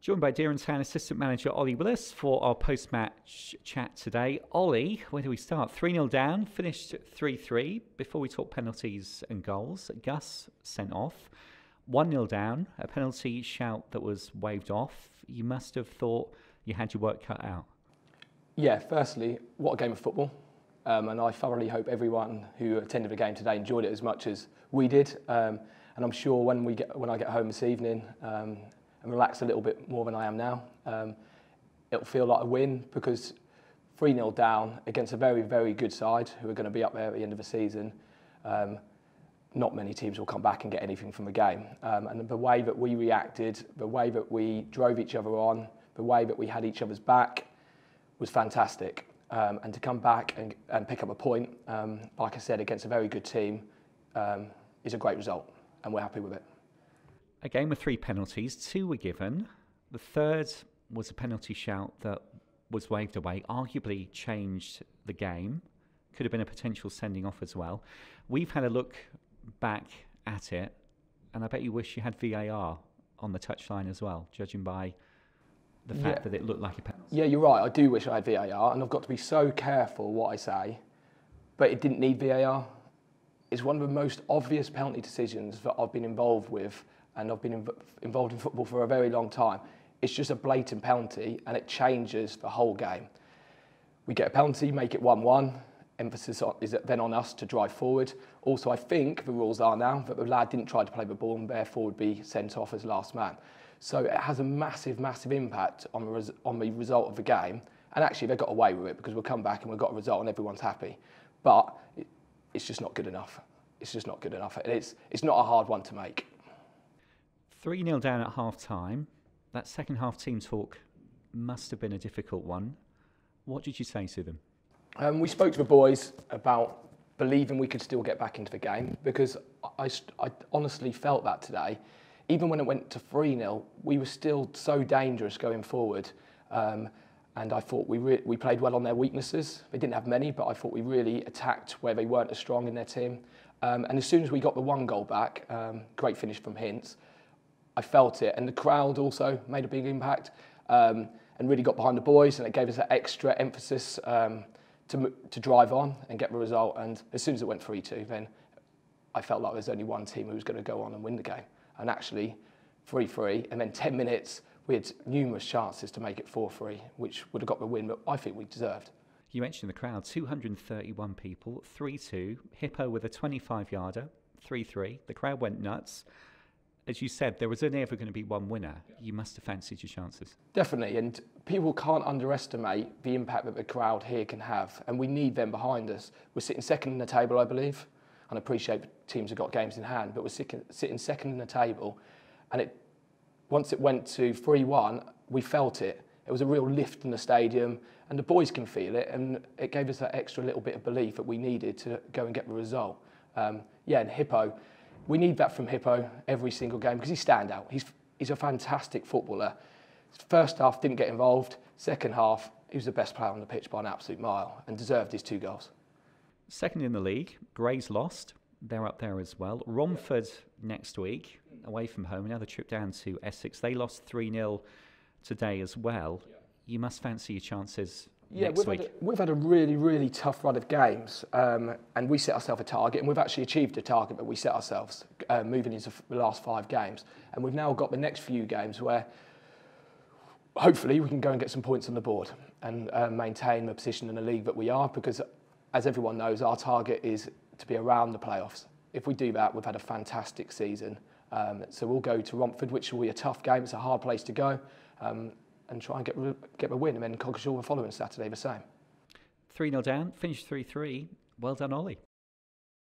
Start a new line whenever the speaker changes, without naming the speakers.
Joined by Dereham Town Assistant Manager Ollie Willis for our post-match chat today. Ollie, where do we start? 3-0 down, finished 3-3. Before we talk penalties and goals, Gus sent off. 1-0 down, a penalty shout that was waved off. You must have thought you had your work cut out.
Yeah, firstly, what a game of football. And I thoroughly hope everyone who attended the game today enjoyed it as much as we did. And I'm sure when I get home this evening, and relax a little bit more than I am now, it'll feel like a win, because 3-0 down against a very, very good side who are going to be up there at the end of the season. Not many teams will come back and get anything from the game. And the way that we reacted, the way that we drove each other on, the way that we had each other's back was fantastic. And to come back and pick up a point, like I said, against a very good team, is a great result, and we're happy with it.
A game with 3 penalties, 2 were given. The third was a penalty shout that was waved away, arguably changed the game. Could have been a potential sending off as well. We've had a look back at it, and I bet you wish you had VAR on the touchline as well, judging by the fact that it looked like a penalty. Yeah,
you're right. I do wish I had VAR, and I've got to be so careful what I say, but it didn't need VAR. It's one of the most obvious penalty decisions that I've been involved with, and I've been involved in football for a very long time. It's just a blatant penalty, and it changes the whole game. We get a penalty, make it 1-1. Emphasis is then on us to drive forward. Also, I think the rules are now that the lad didn't try to play the ball and therefore would be sent off as last man. So it has a massive, massive impact on the result of the game. And actually, they got away with it, because we'll come back and we've got a result and everyone's happy. But it's just not good enough. It's just not good enough. It's not a hard one to make.
3-0 down at half-time. That second half team talk must have been a difficult one. What did you say to them?
We spoke to the boys about believing we could still get back into the game, because I honestly felt that today. Even when it went to 3-0, we were still so dangerous going forward. And I thought we played well on their weaknesses. They didn't have many, but I thought we really attacked where they weren't as strong in their team. And as soon as we got the 1 goal back, great finish from Hinton, I felt it, and the crowd also made a big impact, and really got behind the boys, and it gave us that extra emphasis to drive on and get the result. And as soon as it went 3-2, then I felt like there's only one team who was going to go on and win the game. And actually, 3-3, and then 10 minutes, we had numerous chances to make it 4-3, which would have got the win, but I think we deserved.
You mentioned the crowd, 231 people, 3-2, Hippo with a 25-yarder, 3-3. The crowd went nuts. As you said, there was only ever going to be one winner. You must have fancied your chances.
Definitely, and people can't underestimate the impact that the crowd here can have, and we need them behind us. We're sitting second in the table, I believe, and I appreciate teams have got games in hand, but we're sitting second in the table, and once it went to 3-1, we felt it. It was a real lift in the stadium, and the boys can feel it, and it gave us that extra little bit of belief that we needed to go and get the result. And Hippo, we need that from Hippo every single game, because he's standout. He's a fantastic footballer. First half, didn't get involved. Second half, he was the best player on the pitch by an absolute mile and deserved his 2 goals.
Second in the league, Grays lost. They're up there as well. Romford next week, away from home, another trip down to Essex. They lost 3-0 today as well. You must fancy your chances next week.
We've had a really, really tough run of games, and we set ourselves a target, and we've actually achieved the target that we set ourselves, moving into the last 5 games. And we've now got the next few games where hopefully we can go and get some points on the board and maintain the position in the league that we are, because as everyone knows, our target is to be around the playoffs. If we do that, we've had a fantastic season. So we'll go to Romford, which will be a tough game. It's a hard place to go. And try and get the win, and then Coggeshall the following Saturday the same.
3-0 down, finished 3-3. Well done, Ollie.